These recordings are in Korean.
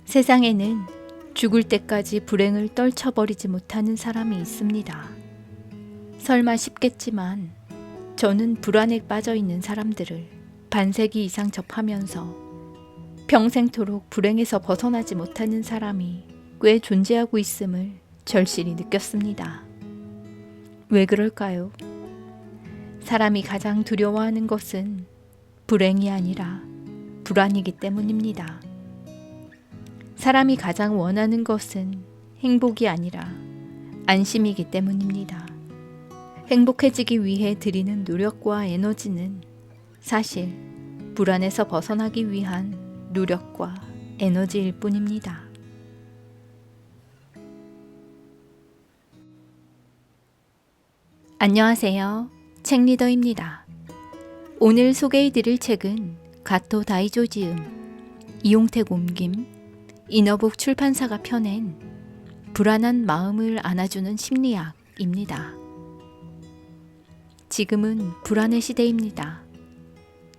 세상에는 죽을 때까지 불행을 떨쳐버리지 못하는 사람이 있습니다. 설마 싶겠지만 저는 불안에 빠져 있는 사람들을 반세기 이상 접하면서 평생토록 불행에서 벗어나지 못하는 사람이 꽤 존재하고 있음을 절실히 느꼈습니다. 왜 그럴까요? 사람이 가장 두려워하는 것은 불행이 아니라 불안이기 때문입니다. 사람이 가장 원하는 것은 행복이 아니라 안심이기 때문입니다. 행복해지기 위해 들이는 노력과 에너지는 사실 불안에서 벗어나기 위한 노력과 에너지일 뿐입니다. 안녕하세요. 책리더입니다. 오늘 소개해드릴 책은 가토 다이조 지음, 이용택 옮김, 이너북 출판사가 펴낸 불안한 마음을 안아주는 심리학입니다. 지금은 불안의 시대입니다.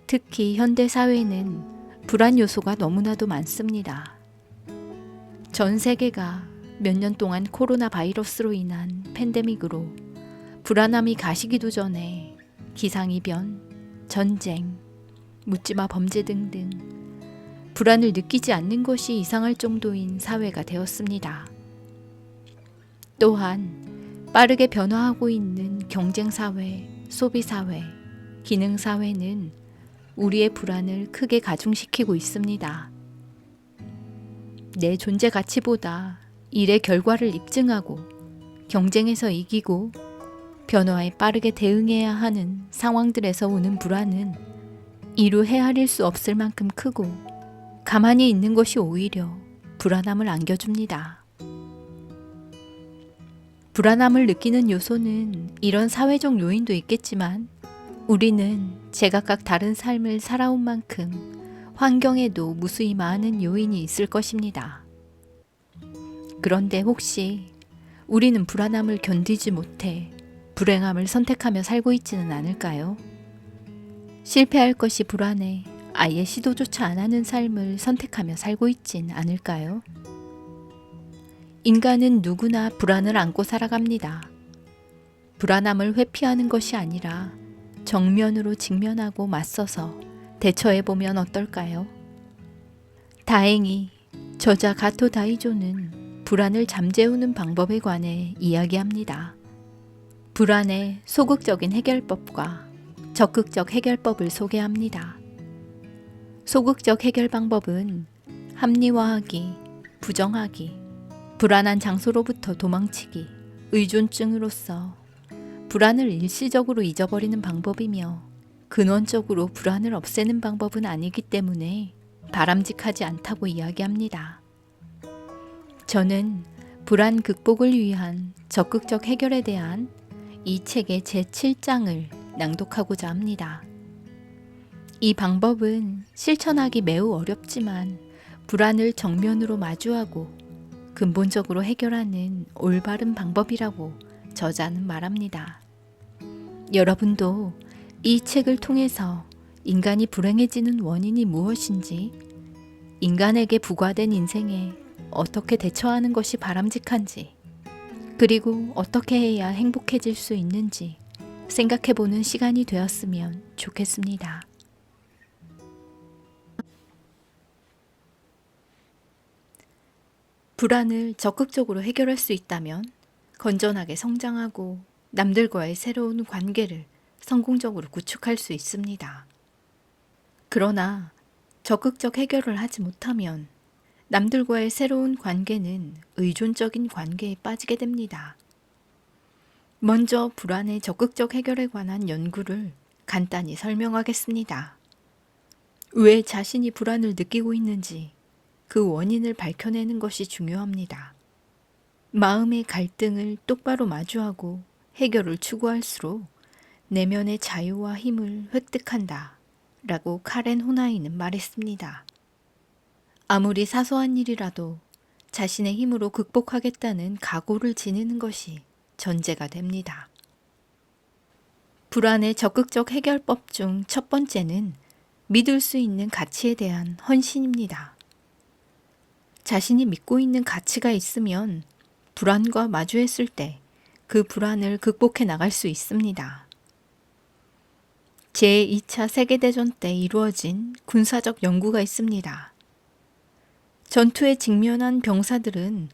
특히 현대 사회는 불안 요소가 너무나도 많습니다. 전 세계가 몇 년 동안 코로나 바이러스로 인한 팬데믹으로 불안함이 가시기도 전에 기상이변, 전쟁, 묻지마 범죄 등등 불안을 느끼지 않는 것이 이상할 정도인 사회가 되었습니다. 또한 빠르게 변화하고 있는 경쟁사회, 소비사회, 기능사회는 우리의 불안을 크게 가중시키고 있습니다. 내 존재 가치보다 일의 결과를 입증하고 경쟁에서 이기고 변화에 빠르게 대응해야 하는 상황들에서 오는 불안은 이루 헤아릴 수 없을 만큼 크고 가만히 있는 것이 오히려 불안함을 안겨줍니다. 불안함을 느끼는 요소는 이런 사회적 요인도 있겠지만 우리는 제각각 다른 삶을 살아온 만큼 환경에도 무수히 많은 요인이 있을 것입니다. 그런데 혹시 우리는 불안함을 견디지 못해 불행함을 선택하며 살고 있지는 않을까요? 실패할 것이 불안해 아예 시도조차 안 하는 삶을 선택하며 살고 있진 않을까요? 인간은 누구나 불안을 안고 살아갑니다. 불안함을 회피하는 것이 아니라 정면으로 직면하고 맞서서 대처해보면 어떨까요? 다행히 저자 가토 다이조는 불안을 잠재우는 방법에 관해 이야기합니다. 불안의 소극적인 해결법과 적극적 해결법을 소개합니다. 소극적 해결 방법은 합리화하기, 부정하기, 불안한 장소로부터 도망치기, 의존증으로서 불안을 일시적으로 잊어버리는 방법이며 근원적으로 불안을 없애는 방법은 아니기 때문에 바람직하지 않다고 이야기합니다. 저는 불안 극복을 위한 적극적 해결에 대한 이 책의 제7장을 낭독하고자 합니다. 이 방법은 실천하기 매우 어렵지만 불안을 정면으로 마주하고 근본적으로 해결하는 올바른 방법이라고 저자는 말합니다. 여러분도 이 책을 통해서 인간이 불행해지는 원인이 무엇인지, 인간에게 부과된 인생에 어떻게 대처하는 것이 바람직한지, 그리고 어떻게 해야 행복해질 수 있는지 생각해보는 시간이 되었으면 좋겠습니다. 불안을 적극적으로 해결할 수 있다면 건전하게 성장하고 남들과의 새로운 관계를 성공적으로 구축할 수 있습니다. 그러나 적극적 해결을 하지 못하면 남들과의 새로운 관계는 의존적인 관계에 빠지게 됩니다. 먼저 불안의 적극적 해결에 관한 연구를 간단히 설명하겠습니다. 왜 자신이 불안을 느끼고 있는지 그 원인을 밝혀내는 것이 중요합니다. 마음의 갈등을 똑바로 마주하고 해결을 추구할수록 내면의 자유와 힘을 획득한다 라고 카렌 호나이는 말했습니다. 아무리 사소한 일이라도 자신의 힘으로 극복하겠다는 각오를 지니는 것이 전제가 됩니다. 불안의 적극적 해결법 중 첫 번째는 믿을 수 있는 가치에 대한 헌신입니다. 자신이 믿고 있는 가치가 있으면 불안과 마주했을 때 그 불안을 극복해 나갈 수 있습니다. 제2차 세계대전 때 이루어진 군사적 연구가 있습니다. 전투에 직면한 병사들은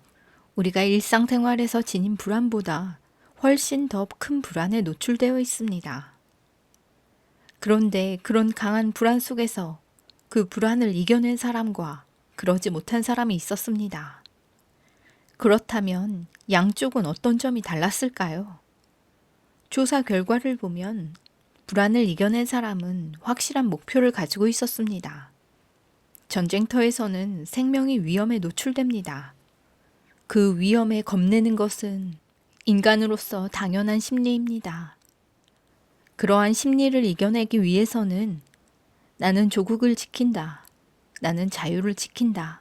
우리가 일상생활에서 지닌 불안보다 훨씬 더 큰 불안에 노출되어 있습니다. 그런데 그런 강한 불안 속에서 그 불안을 이겨낸 사람과 그러지 못한 사람이 있었습니다. 그렇다면 양쪽은 어떤 점이 달랐을까요? 조사 결과를 보면 불안을 이겨낸 사람은 확실한 목표를 가지고 있었습니다. 전쟁터에서는 생명이 위험에 노출됩니다. 그 위험에 겁내는 것은 인간으로서 당연한 심리입니다. 그러한 심리를 이겨내기 위해서는 나는 조국을 지킨다. 나는 자유를 지킨다.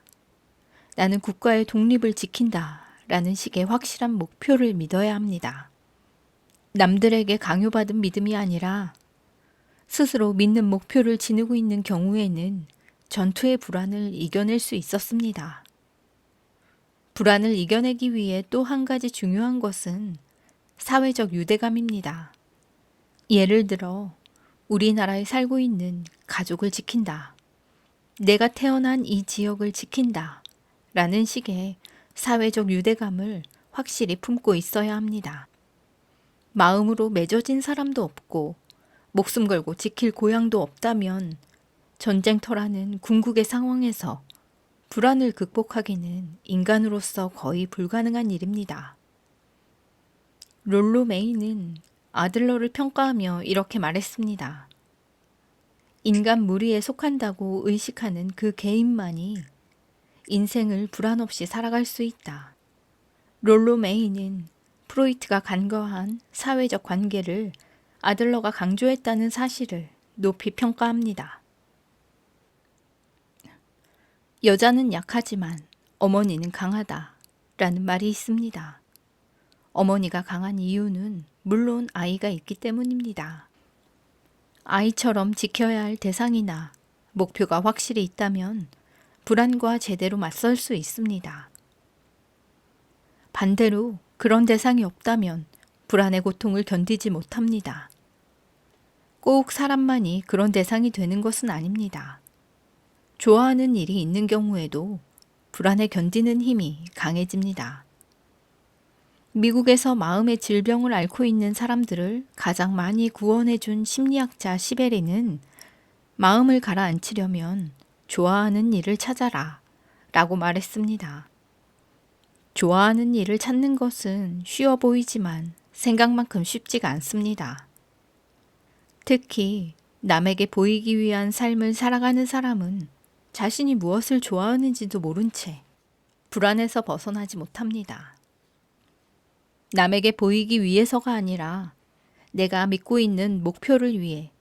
나는 국가의 독립을 지킨다. 라는 식의 확실한 목표를 믿어야 합니다. 남들에게 강요받은 믿음이 아니라 스스로 믿는 목표를 지니고 있는 경우에는 전투의 불안을 이겨낼 수 있었습니다. 불안을 이겨내기 위해 또 한 가지 중요한 것은 사회적 유대감입니다. 예를 들어 우리나라에 살고 있는 가족을 지킨다. 내가 태어난 이 지역을 지킨다. 라는 식의 사회적 유대감을 확실히 품고 있어야 합니다. 마음으로 맺어진 사람도 없고 목숨 걸고 지킬 고향도 없다면 전쟁터라는 궁극의 상황에서 불안을 극복하기는 인간으로서 거의 불가능한 일입니다. 롤로 메이는 아들러를 평가하며 이렇게 말했습니다. 인간 무리에 속한다고 의식하는 그 개인만이 인생을 불안 없이 살아갈 수 있다. 롤로 메이는 프로이트가 간과한 사회적 관계를 아들러가 강조했다는 사실을 높이 평가합니다. 여자는 약하지만 어머니는 강하다 라는 말이 있습니다. 어머니가 강한 이유는 물론 아이가 있기 때문입니다. 아이처럼 지켜야 할 대상이나 목표가 확실히 있다면 불안과 제대로 맞설 수 있습니다. 반대로 그런 대상이 없다면 불안의 고통을 견디지 못합니다. 꼭 사람만이 그런 대상이 되는 것은 아닙니다. 좋아하는 일이 있는 경우에도 불안에 견디는 힘이 강해집니다. 미국에서 마음의 질병을 앓고 있는 사람들을 가장 많이 구원해준 심리학자 시베리는 마음을 가라앉히려면 좋아하는 일을 찾아라 라고 말했습니다. 좋아하는 일을 찾는 것은 쉬워 보이지만 생각만큼 쉽지가 않습니다. 특히 남에게 보이기 위한 삶을 살아가는 사람은 자신이 무엇을 좋아하는지도 모른 채 불안에서 벗어나지 못합니다. 남에게 보이기 위해서가 아니라 내가 믿고 있는 목표를 위해,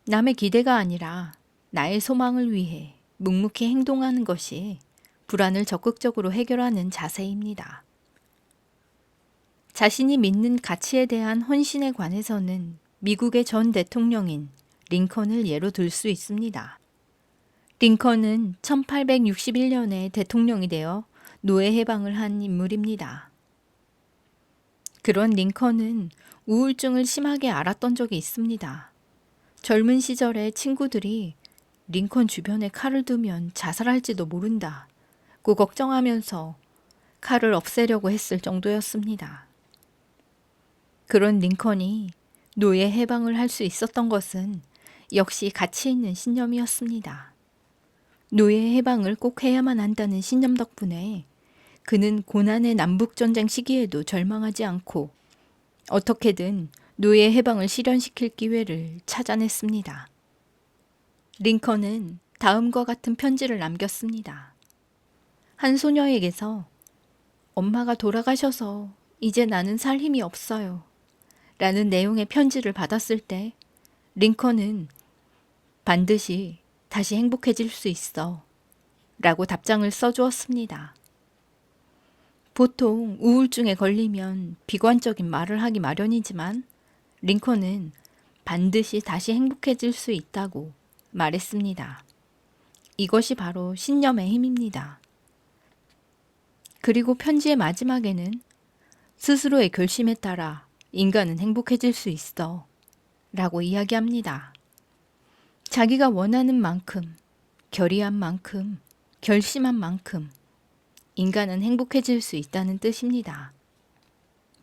남의 기대가 아니라 나의 소망을 위해 묵묵히 행동하는 것이 불안을 적극적으로 해결하는 자세입니다. 자신이 믿는 가치에 대한 헌신에 관해서는 미국의 전 대통령인 링컨을 예로 들 수 있습니다. 링컨은 1861년에 대통령이 되어 노예 해방을 한 인물입니다. 그런 링컨은 우울증을 심하게 앓았던 적이 있습니다. 젊은 시절에 친구들이 링컨 주변에 칼을 두면 자살할지도 모른다고 걱정하면서 칼을 없애려고 했을 정도였습니다. 그런 링컨이 노예 해방을 할 수 있었던 것은 역시 가치 있는 신념이었습니다. 노예 해방을 꼭 해야만 한다는 신념 덕분에 그는 고난의 남북전쟁 시기에도 절망하지 않고 어떻게든 노예 해방을 실현시킬 기회를 찾아냈습니다. 링컨은 다음과 같은 편지를 남겼습니다. 한 소녀에게서 엄마가 돌아가셔서 이제 나는 살 힘이 없어요 라는 내용의 편지를 받았을 때 링컨은 반드시 다시 행복해질 수 있어 라고 답장을 써주었습니다. 보통 우울증에 걸리면 비관적인 말을 하기 마련이지만 링컨은 반드시 다시 행복해질 수 있다고 말했습니다. 이것이 바로 신념의 힘입니다. 그리고 편지의 마지막에는 스스로의 결심에 따라 인간은 행복해질 수 있어 라고 이야기합니다. 자기가 원하는 만큼, 결의한 만큼, 결심한 만큼 인간은 행복해질 수 있다는 뜻입니다.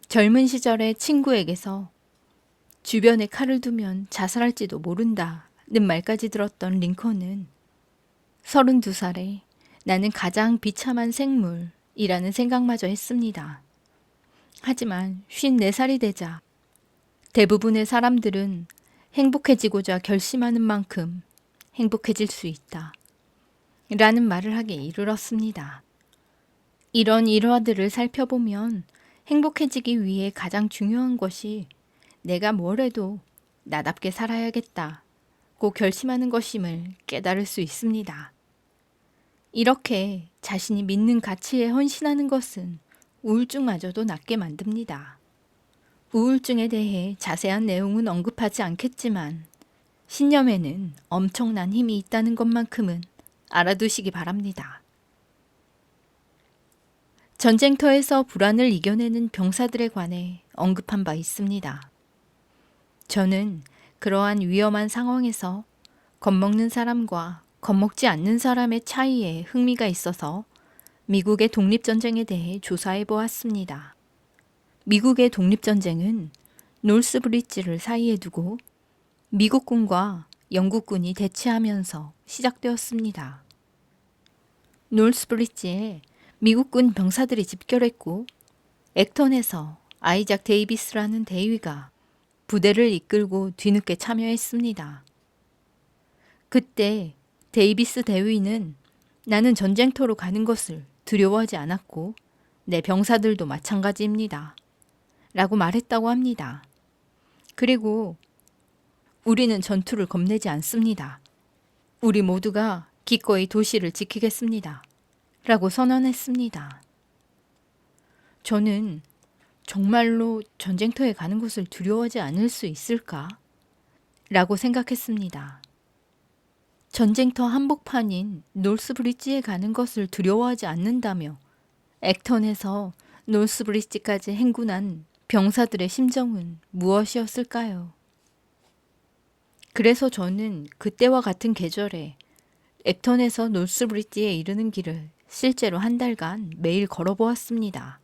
젊은 시절에 친구에게서 주변에 칼을 두면 자살할지도 모른다는 말까지 들었던 링컨은 32살에 나는 가장 비참한 생물이라는 생각마저 했습니다. 하지만 54살이 되자 대부분의 사람들은 행복해지고자 결심하는 만큼 행복해질 수 있다 라는 말을 하기에 이르렀습니다. 이런 일화들을 살펴보면 행복해지기 위해 가장 중요한 것이 내가 뭘 해도 나답게 살아야겠다고 결심하는 것임을 깨달을 수 있습니다. 이렇게 자신이 믿는 가치에 헌신하는 것은 우울증마저도 낫게 만듭니다. 우울증에 대해 자세한 내용은 언급하지 않겠지만 신념에는 엄청난 힘이 있다는 것만큼은 알아두시기 바랍니다. 전쟁터에서 불안을 이겨내는 병사들에 관해 언급한 바 있습니다. 저는 그러한 위험한 상황에서 겁먹는 사람과 겁먹지 않는 사람의 차이에 흥미가 있어서 미국의 독립전쟁에 대해 조사해 보았습니다. 미국의 독립전쟁은 놀스브리지를 사이에 두고 미국군과 영국군이 대치하면서 시작되었습니다. 놀스브리지에 미국군 병사들이 집결했고 액턴에서 아이작 데이비스라는 대위가 부대를 이끌고 뒤늦게 참여했습니다. 그때 데이비스 대위는 나는 전쟁터로 가는 것을 두려워하지 않았고 내 병사들도 마찬가지입니다. 라고 말했다고 합니다. 그리고 우리는 전투를 겁내지 않습니다. 우리 모두가 기꺼이 도시를 지키겠습니다. 라고 선언했습니다. 저는 정말로 전쟁터에 가는 것을 두려워하지 않을 수 있을까? 라고 생각했습니다. 전쟁터 한복판인 놀스브리지에 가는 것을 두려워하지 않는다며 액턴에서 놀스브리지까지 행군한 병사들의 심정은 무엇이었을까요? 그래서 저는 그때와 같은 계절에 액턴에서 놀스브리지에 이르는 길을 실제로 한 달간 매일 걸어보았습니다.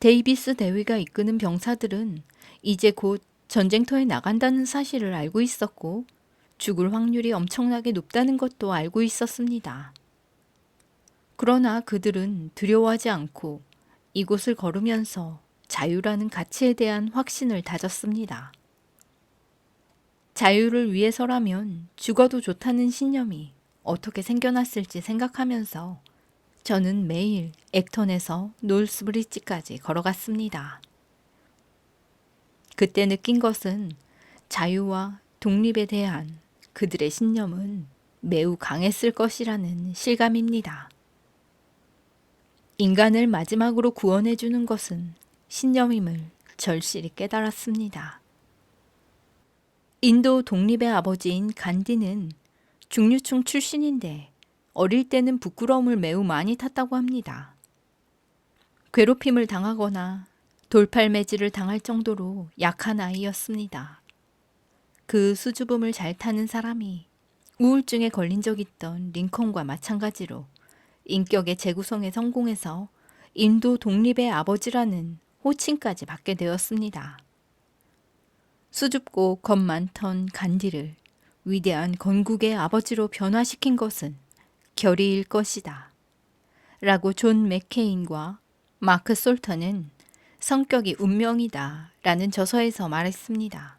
데이비스 대위가 이끄는 병사들은 이제 곧 전쟁터에 나간다는 사실을 알고 있었고 죽을 확률이 엄청나게 높다는 것도 알고 있었습니다. 그러나 그들은 두려워하지 않고 이곳을 걸으면서 자유라는 가치에 대한 확신을 다졌습니다. 자유를 위해서라면 죽어도 좋다는 신념이 어떻게 생겨났을지 생각하면서 저는 매일 액턴에서 놀스브리지까지 걸어갔습니다. 그때 느낀 것은 자유와 독립에 대한 그들의 신념은 매우 강했을 것이라는 실감입니다. 인간을 마지막으로 구원해주는 것은 신념임을 절실히 깨달았습니다. 인도 독립의 아버지인 간디는 중류층 출신인데 어릴 때는 부끄러움을 매우 많이 탔다고 합니다. 괴롭힘을 당하거나 돌팔매질을 당할 정도로 약한 아이였습니다. 그 수줍음을 잘 타는 사람이 우울증에 걸린 적 있던 링컨과 마찬가지로 인격의 재구성에 성공해서 인도 독립의 아버지라는 호칭까지 받게 되었습니다. 수줍고 겁 많던 간디를 위대한 건국의 아버지로 변화시킨 것은 결의일 것이다. 라고 존 맥케인과 마크 솔턴은 성격이 운명이다 라는 저서에서 말했습니다.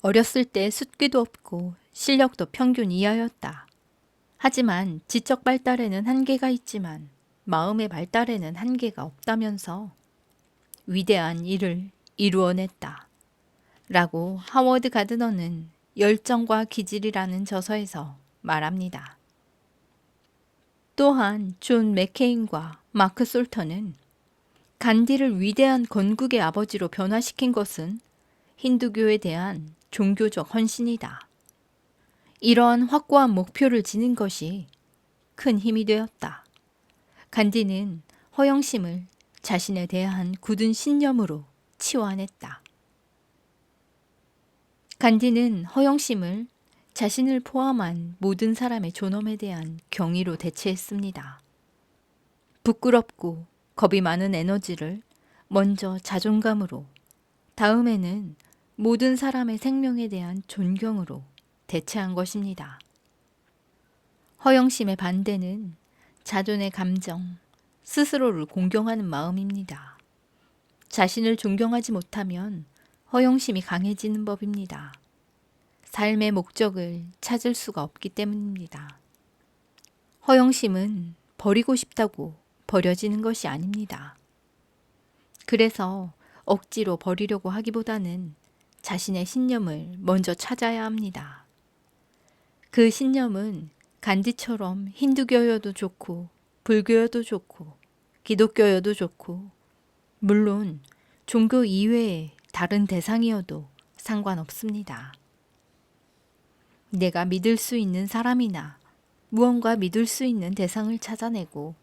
어렸을 때 숫기도 없고 실력도 평균 이하였다. 하지만 지적 발달에는 한계가 있지만 마음의 발달에는 한계가 없다면서 위대한 일을 이루어냈다. 라고 하워드 가드너는 열정과 기질이라는 저서에서 말합니다. 또한 존 맥케인과 마크 솔턴은 간디를 위대한 건국의 아버지로 변화시킨 것은 힌두교에 대한 종교적 헌신이다. 이러한 확고한 목표를 지닌 것이 큰 힘이 되었다. 간디는 허영심을 자신에 대한 굳은 신념으로 치환했다. 간디는 허영심을 자신을 포함한 모든 사람의 존엄에 대한 경의로 대체했습니다. 부끄럽고 겁이 많은 에너지를 먼저 자존감으로, 다음에는 모든 사람의 생명에 대한 존경으로 대체한 것입니다. 허영심의 반대는 자존의 감정, 스스로를 공경하는 마음입니다. 자신을 존경하지 못하면 허영심이 강해지는 법입니다. 삶의 목적을 찾을 수가 없기 때문입니다. 허영심은 버리고 싶다고 버려지는 것이 아닙니다. 그래서 억지로 버리려고 하기보다는 자신의 신념을 먼저 찾아야 합니다. 그 신념은 간디처럼 힌두교여도 좋고, 불교여도 좋고, 기독교여도 좋고, 물론 종교 이외의 다른 대상이어도 상관없습니다. 내가 믿을 수 있는 사람이나 무언가 믿을 수 있는 대상을 찾아내고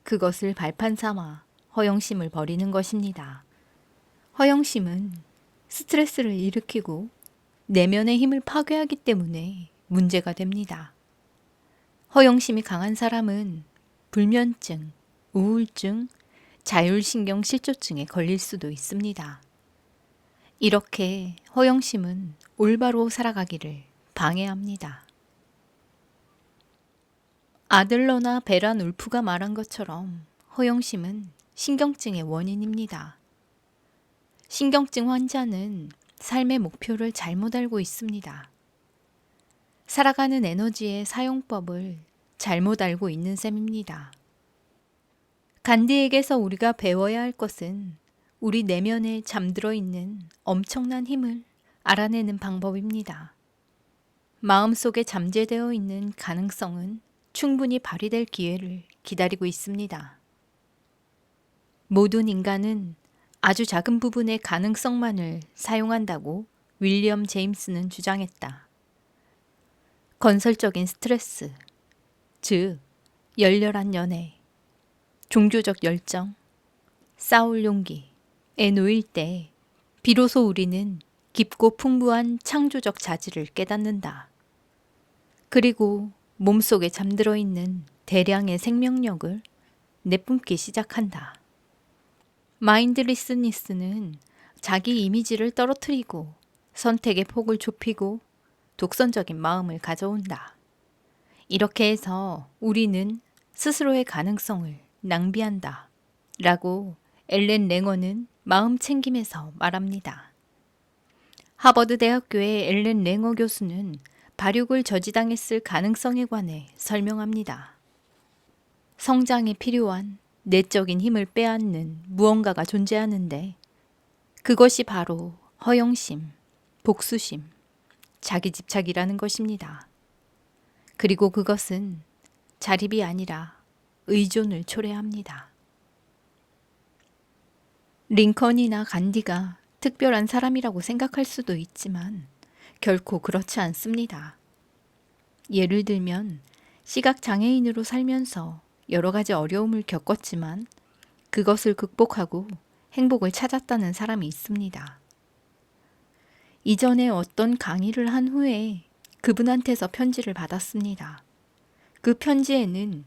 그것을 발판 삼아 허영심을 버리는 것입니다. 허영심은 스트레스를 일으키고 내면의 힘을 파괴하기 때문에 문제가 됩니다. 허영심이 강한 사람은 불면증, 우울증, 자율신경실조증에 걸릴 수도 있습니다. 이렇게 허영심은 올바로 살아가기를 방해합니다. 아들러나 베란 울프가 말한 것처럼 허영심은 신경증의 원인입니다. 신경증 환자는 삶의 목표를 잘못 알고 있습니다. 살아가는 에너지의 사용법을 잘못 알고 있는 셈입니다. 간디에게서 우리가 배워야 할 것은 우리 내면에 잠들어 있는 엄청난 힘을 알아내는 방법입니다. 마음속에 잠재되어 있는 가능성은 충분히 발휘될 기회를 기다리고 있습니다. 모든 인간은 아주 작은 부분의 가능성만을 사용한다고 윌리엄 제임스는 주장했다. 건설적인 스트레스, 즉 열렬한 연애, 종교적 열정, 싸울 용기에 놓일 때 비로소 우리는 깊고 풍부한 창조적 자질을 깨닫는다. 그리고 몸속에 잠들어 있는 대량의 생명력을 내뿜기 시작한다. 마인드리스니스는 자기 이미지를 떨어뜨리고 선택의 폭을 좁히고 독선적인 마음을 가져온다. 이렇게 해서 우리는 스스로의 가능성을 낭비한다. 라고 엘렌 랭어는 마음 챙김에서 말합니다. 하버드 대학교의 엘렌 랭어 교수는 발육을 저지당했을 가능성에 관해 설명합니다. 성장에 필요한 내적인 힘을 빼앗는 무언가가 존재하는데 그것이 바로 허영심, 복수심, 자기집착이라는 것입니다. 그리고 그것은 자립이 아니라 의존을 초래합니다. 링컨이나 간디가 특별한 사람이라고 생각할 수도 있지만 결코 그렇지 않습니다. 예를 들면 시각장애인으로 살면서 여러 가지 어려움을 겪었지만 그것을 극복하고 행복을 찾았다는 사람이 있습니다. 이전에 어떤 강의를 한 후에 그분한테서 편지를 받았습니다. 그 편지에는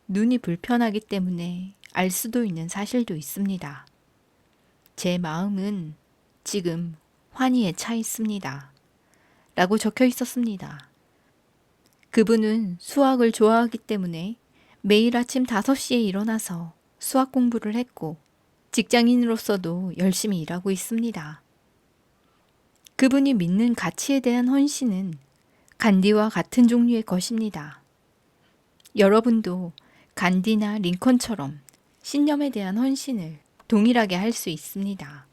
눈이 불편하기 때문에 알 수도 있는 사실도 있습니다. 제 마음은 지금 환희에 차 있습니다. 라고 적혀 있었습니다. 그분은 수학을 좋아하기 때문에 매일 아침 5시에 일어나서 수학 공부를 했고 직장인으로서도 열심히 일하고 있습니다. 그분이 믿는 가치에 대한 헌신은 간디와 같은 종류의 것입니다. 여러분도 간디나 링컨처럼 신념에 대한 헌신을 동일하게 할 수 있습니다.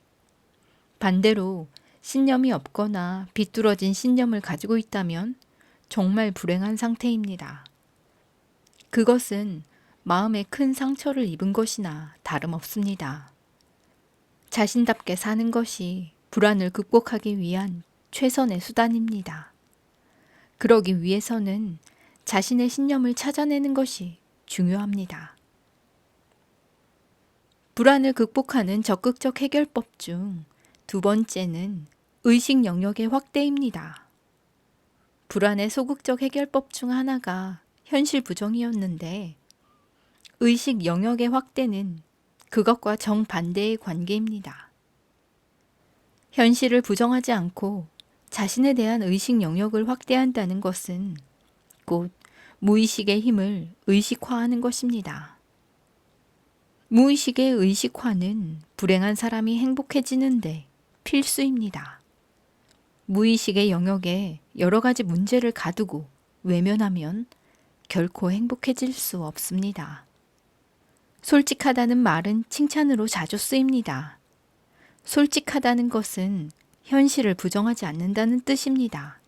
반대로 신념이 없거나 비뚤어진 신념을 가지고 있다면 정말 불행한 상태입니다. 그것은 마음에 큰 상처를 입은 것이나 다름없습니다. 자신답게 사는 것이 불안을 극복하기 위한 최선의 수단입니다. 그러기 위해서는 자신의 신념을 찾아내는 것이 중요합니다. 불안을 극복하는 적극적 해결법 중 두 번째는 의식 영역의 확대입니다. 불안의 소극적 해결법 중 하나가 현실 부정이었는데 의식 영역의 확대는 그것과 정반대의 관계입니다. 현실을 부정하지 않고 자신에 대한 의식 영역을 확대한다는 것은 곧 무의식의 힘을 의식화하는 것입니다. 무의식의 의식화는 불행한 사람이 행복해지는데 필수입니다. 무의식의 영역에 여러 가지 문제를 가두고 외면하면 결코 행복해질 수 없습니다. 솔직하다는 말은 칭찬으로 자주 쓰입니다. 솔직하다는 것은 현실을 부정하지 않는다는 뜻입니다.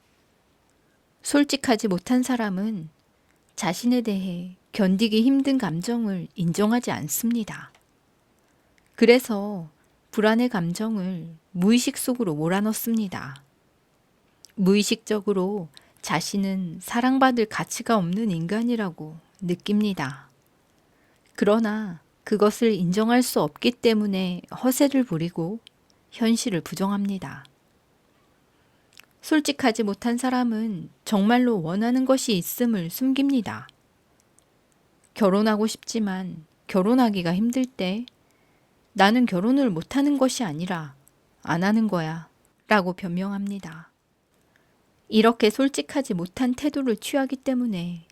솔직하지 못한 사람은 자신에 대해 견디기 힘든 감정을 인정하지 않습니다. 그래서 불안의 감정을 무의식 속으로 몰아넣습니다. 무의식적으로 자신은 사랑받을 가치가 없는 인간이라고 느낍니다. 그러나 그것을 인정할 수 없기 때문에 허세를 부리고 현실을 부정합니다. 솔직하지 못한 사람은 정말로 원하는 것이 있음을 숨깁니다. 결혼하고 싶지만 결혼하기가 힘들 때 나는 결혼을 못하는 것이 아니라 안 하는 거야 라고 변명합니다. 이렇게 솔직하지 못한 태도를 취하기 때문에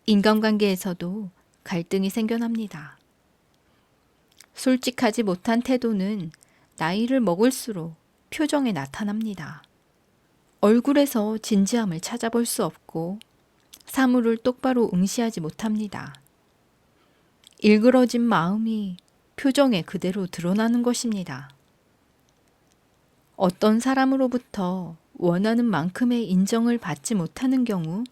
인간관계에서도 갈등이 생겨납니다. 솔직하지 못한 태도는 나이를 먹을수록 표정에 나타납니다. 얼굴에서 진지함을 찾아볼 수 없고 사물을 똑바로 응시하지 못합니다. 일그러진 마음이 표정에 그대로 드러나는 것입니다. 어떤 사람으로부터 원하는 만큼의 인정을 받지 못하는 경우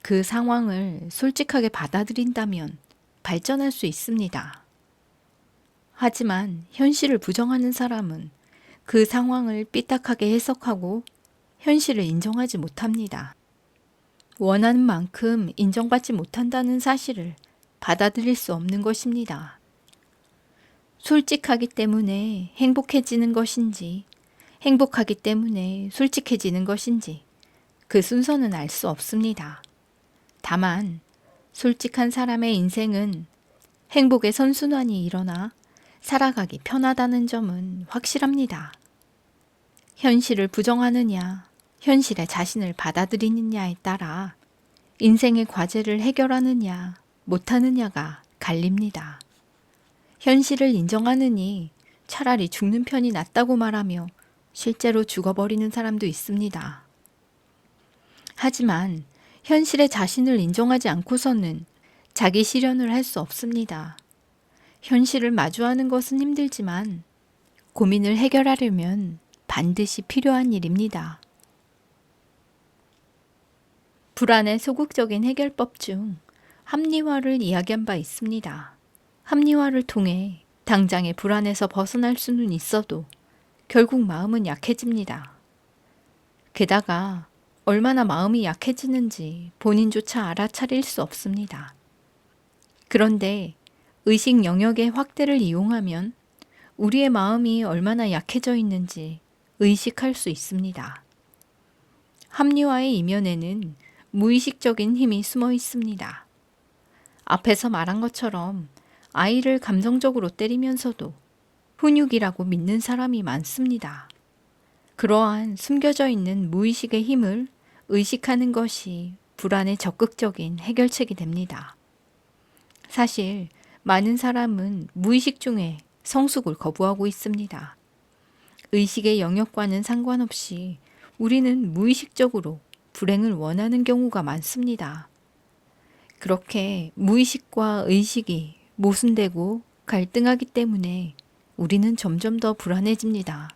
그 상황을 솔직하게 받아들인다면 발전할 수 있습니다. 하지만 현실을 부정하는 사람은 그 상황을 삐딱하게 해석하고 현실을 인정하지 못합니다. 원하는 만큼 인정받지 못한다는 사실을 받아들일 수 없는 것입니다. 솔직하기 때문에 행복해지는 것인지, 행복하기 때문에 솔직해지는 것인지 그 순서는 알 수 없습니다. 다만 솔직한 사람의 인생은 행복의 선순환이 일어나 살아가기 편하다는 점은 확실합니다. 현실을 부정하느냐, 현실의 자신을 받아들이느냐에 따라 인생의 과제를 해결하느냐, 못하느냐가 갈립니다. 현실을 인정하느니 차라리 죽는 편이 낫다고 말하며 실제로 죽어버리는 사람도 있습니다. 하지만 현실의 자신을 인정하지 않고서는 자기 실현을 할 수 없습니다. 현실을 마주하는 것은 힘들지만 고민을 해결하려면 반드시 필요한 일입니다. 불안의 소극적인 해결법 중 합리화를 이야기한 바 있습니다. 합리화를 통해 당장의 불안에서 벗어날 수는 있어도 결국 마음은 약해집니다. 게다가 얼마나 마음이 약해지는지 본인조차 알아차릴 수 없습니다. 그런데 의식 영역의 확대를 이용하면 우리의 마음이 얼마나 약해져 있는지 의식할 수 있습니다. 합리화의 이면에는 무의식적인 힘이 숨어 있습니다. 앞에서 말한 것처럼 아이를 감정적으로 때리면서도 훈육이라고 믿는 사람이 많습니다. 그러한 숨겨져 있는 무의식의 힘을 의식하는 것이 불안의 적극적인 해결책이 됩니다. 사실 많은 사람은 무의식 중에 성숙을 거부하고 있습니다. 의식의 영역과는 상관없이 우리는 무의식적으로 불행을 원하는 경우가 많습니다. 그렇게 무의식과 의식이 모순되고 갈등하기 때문에 우리는 점점 더 불안해집니다.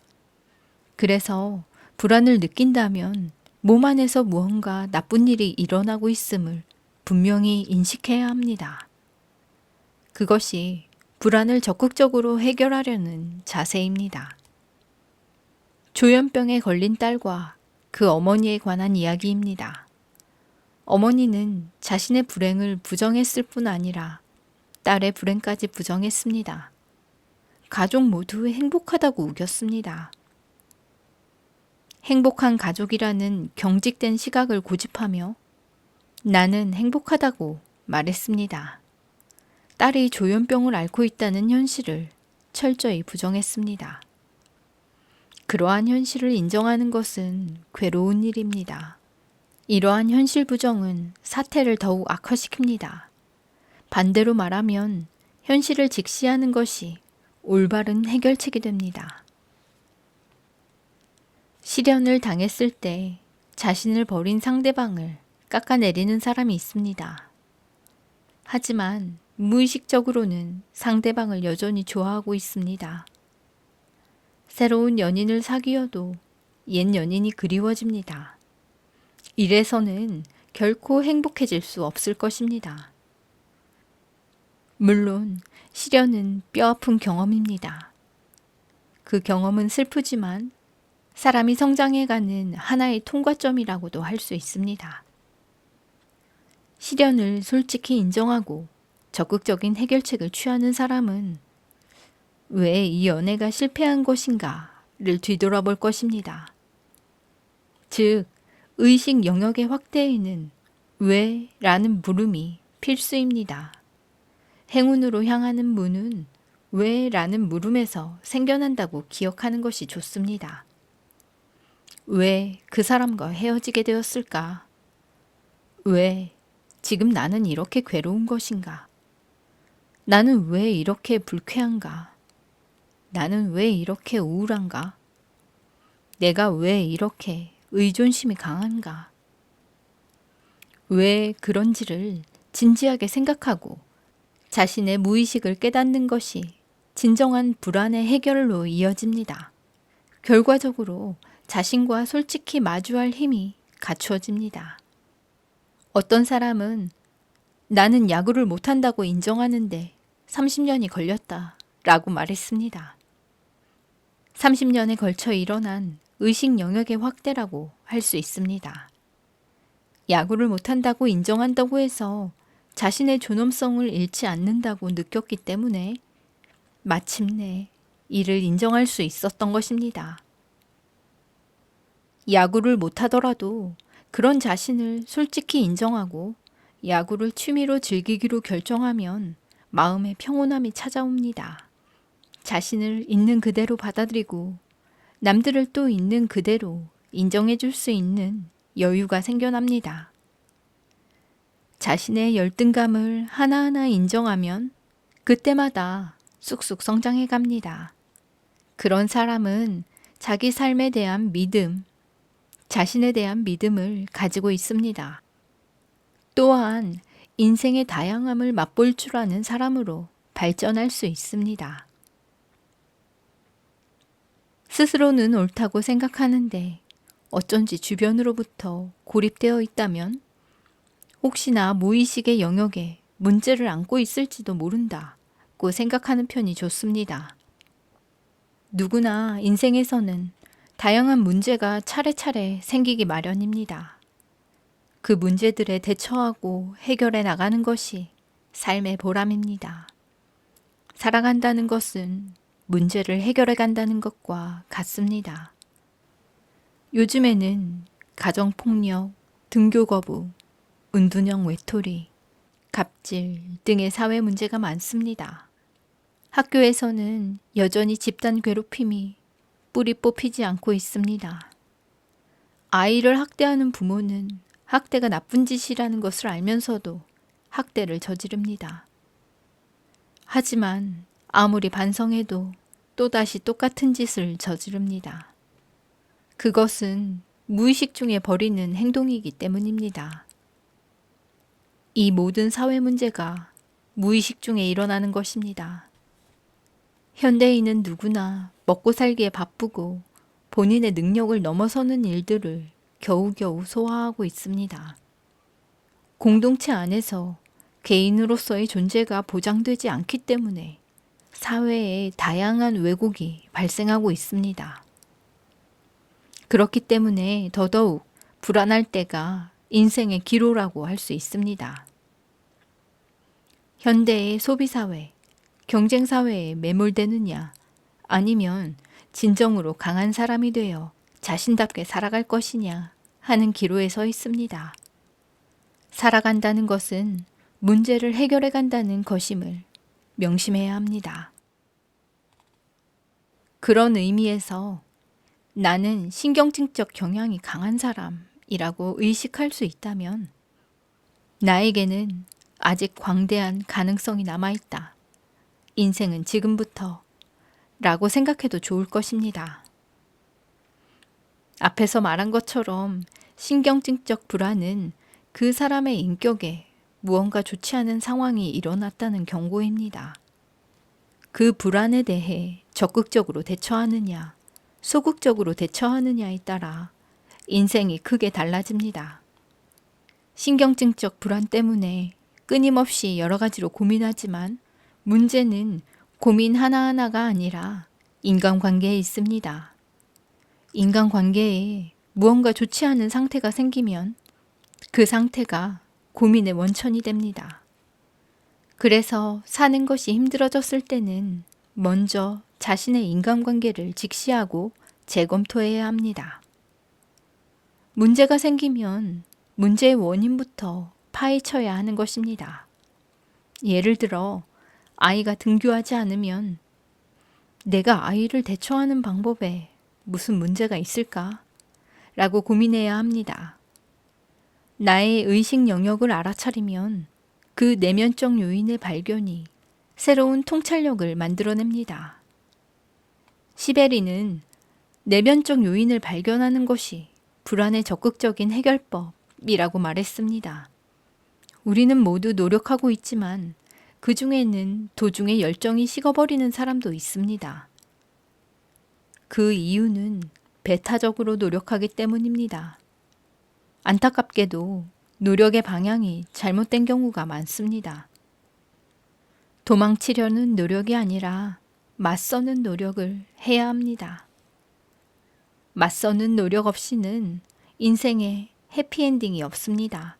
그래서 불안을 느낀다면 몸 안에서 무언가 나쁜 일이 일어나고 있음을 분명히 인식해야 합니다. 그것이 불안을 적극적으로 해결하려는 자세입니다. 조현병에 걸린 딸과 그 어머니에 관한 이야기입니다. 어머니는 자신의 불행을 부정했을 뿐 아니라 딸의 불행까지 부정했습니다. 가족 모두 행복하다고 우겼습니다. 행복한 가족이라는 경직된 시각을 고집하며 나는 행복하다고 말했습니다. 딸이 조현병을 앓고 있다는 현실을 철저히 부정했습니다. 그러한 현실을 인정하는 것은 괴로운 일입니다. 이러한 현실 부정은 사태를 더욱 악화시킵니다. 반대로 말하면 현실을 직시하는 것이 올바른 해결책이 됩니다. 시련을 당했을 때 자신을 버린 상대방을 깎아내리는 사람이 있습니다. 하지만 무의식적으로는 상대방을 여전히 좋아하고 있습니다. 새로운 연인을 사귀어도 옛 연인이 그리워집니다. 이래서는 결코 행복해질 수 없을 것입니다. 물론 시련은 뼈아픈 경험입니다. 그 경험은 슬프지만 사람이 성장해가는 하나의 통과점이라고도 할 수 있습니다. 시련을 솔직히 인정하고 적극적인 해결책을 취하는 사람은 왜 이 연애가 실패한 것인가를 뒤돌아볼 것입니다. 즉, 의식 영역의 확대에는 왜? 라는 물음이 필수입니다. 행운으로 향하는 문은 왜? 라는 물음에서 생겨난다고 기억하는 것이 좋습니다. 왜 그 사람과 헤어지게 되었을까? 왜 지금 나는 이렇게 괴로운 것인가? 나는 왜 이렇게 불쾌한가? 나는 왜 이렇게 우울한가? 내가 왜 이렇게 의존심이 강한가? 왜 그런지를 진지하게 생각하고 자신의 무의식을 깨닫는 것이 진정한 불안의 해결로 이어집니다. 결과적으로 자신과 솔직히 마주할 힘이 갖추어집니다. 어떤 사람은 나는 야구를 못한다고 인정하는데 30년이 걸렸다 라고 말했습니다. 30년에 걸쳐 일어난 의식 영역의 확대라고 할 수 있습니다. 야구를 못한다고 인정한다고 해서 자신의 존엄성을 잃지 않는다고 느꼈기 때문에 마침내 이를 인정할 수 있었던 것입니다. 야구를 못하더라도 그런 자신을 솔직히 인정하고 야구를 취미로 즐기기로 결정하면 마음의 평온함이 찾아옵니다. 자신을 있는 그대로 받아들이고 남들을 또 있는 그대로 인정해 줄 수 있는 여유가 생겨납니다. 자신의 열등감을 하나하나 인정하면 그때마다 쑥쑥 성장해 갑니다. 그런 사람은 자기 삶에 대한 믿음, 자신에 대한 믿음을 가지고 있습니다. 또한 인생의 다양함을 맛볼 줄 아는 사람으로 발전할 수 있습니다. 스스로는 옳다고 생각하는데 어쩐지 주변으로부터 고립되어 있다면 혹시나 무의식의 영역에 문제를 안고 있을지도 모른다고 생각하는 편이 좋습니다. 누구나 인생에서는 다양한 문제가 차례차례 생기기 마련입니다. 그 문제들에 대처하고 해결해 나가는 것이 삶의 보람입니다. 살아간다는 것은 문제를 해결해 간다는 것과 같습니다. 요즘에는 가정폭력, 등교 거부, 은둔형 외톨이, 갑질 등의 사회 문제가 많습니다. 학교에서는 여전히 집단 괴롭힘이 뿌리 뽑히지 않고 있습니다. 아이를 학대하는 부모는 학대가 나쁜 짓이라는 것을 알면서도 학대를 저지릅니다. 하지만 아무리 반성해도 또다시 똑같은 짓을 저지릅니다. 그것은 무의식 중에 벌이는 행동이기 때문입니다. 이 모든 사회 문제가 무의식 중에 일어나는 것입니다. 현대인은 누구나 먹고 살기에 바쁘고 본인의 능력을 넘어서는 일들을 겨우겨우 소화하고 있습니다. 공동체 안에서 개인으로서의 존재가 보장되지 않기 때문에 사회에 다양한 왜곡이 발생하고 있습니다. 그렇기 때문에 더더욱 불안할 때가 인생의 기로라고 할 수 있습니다. 현대의 소비사회, 경쟁사회에 매몰되느냐 아니면 진정으로 강한 사람이 되어 자신답게 살아갈 것이냐 하는 기로에 서 있습니다. 살아간다는 것은 문제를 해결해 간다는 것임을 명심해야 합니다. 그런 의미에서 나는 신경증적 경향이 강한 사람이라고 의식할 수 있다면 나에게는 아직 광대한 가능성이 남아있다. 인생은 지금부터 라고 생각해도 좋을 것입니다. 앞에서 말한 것처럼 신경증적 불안은 그 사람의 인격에 무언가 좋지 않은 상황이 일어났다는 경고입니다. 그 불안에 대해 적극적으로 대처하느냐, 소극적으로 대처하느냐에 따라 인생이 크게 달라집니다. 신경증적 불안 때문에 끊임없이 여러 가지로 고민하지만 문제는 고민 하나하나가 아니라 인간관계에 있습니다. 인간관계에 무언가 좋지 않은 상태가 생기면 그 상태가 고민의 원천이 됩니다. 그래서 사는 것이 힘들어졌을 때는 먼저 자신의 인간관계를 직시하고 재검토해야 합니다. 문제가 생기면 문제의 원인부터 파헤쳐야 하는 것입니다. 예를 들어 아이가 등교하지 않으면 내가 아이를 대처하는 방법에 무슨 문제가 있을까? 라고 고민해야 합니다. 나의 의식 영역을 알아차리면 그 내면적 요인의 발견이 새로운 통찰력을 만들어냅니다. 시베리는 내면적 요인을 발견하는 것이 불안의 적극적인 해결법이라고 말했습니다. 우리는 모두 노력하고 있지만 그 중에는 도중에 열정이 식어버리는 사람도 있습니다. 그 이유는 배타적으로 노력하기 때문입니다. 안타깝게도 노력의 방향이 잘못된 경우가 많습니다. 도망치려는 노력이 아니라 맞서는 노력을 해야 합니다. 맞서는 노력 없이는 인생에 해피엔딩이 없습니다.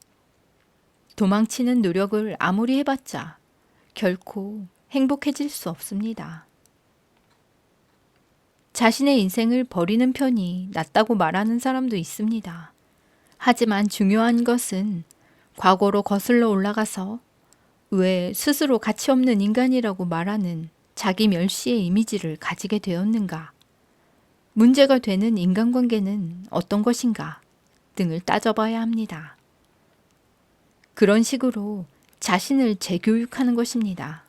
도망치는 노력을 아무리 해봤자 결코 행복해질 수 없습니다. 자신의 인생을 버리는 편이 낫다고 말하는 사람도 있습니다. 하지만 중요한 것은 과거로 거슬러 올라가서 왜 스스로 가치 없는 인간이라고 말하는 자기 멸시의 이미지를 가지게 되었는가? 문제가 되는 인간관계는 어떤 것인가? 등을 따져봐야 합니다. 그런 식으로 자신을 재교육하는 것입니다.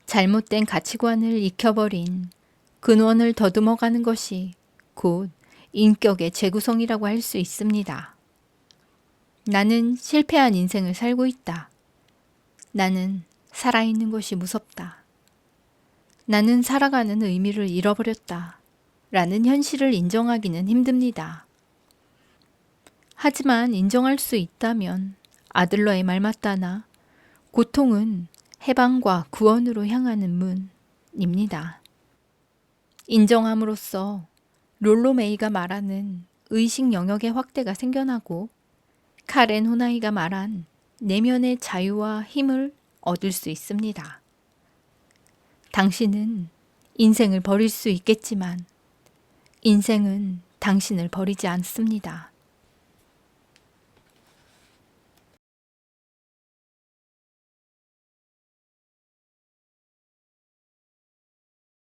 잘못된 가치관을 익혀버린 근원을 더듬어가는 것이 곧 인격의 재구성이라고 할 수 있습니다. 나는 실패한 인생을 살고 있다. 나는 살아있는 것이 무섭다. 나는 살아가는 의미를 잃어버렸다. 라는 현실을 인정하기는 힘듭니다. 하지만 인정할 수 있다면 아들러의 말 맞다나 고통은 해방과 구원으로 향하는 문입니다. 인정함으로써 롤로메이가 말하는 의식 영역의 확대가 생겨나고 카렌 호나이가 말한 내면의 자유와 힘을 얻을 수 있습니다. 당신은 인생을 버릴 수 있겠지만 인생은 당신을 버리지 않습니다.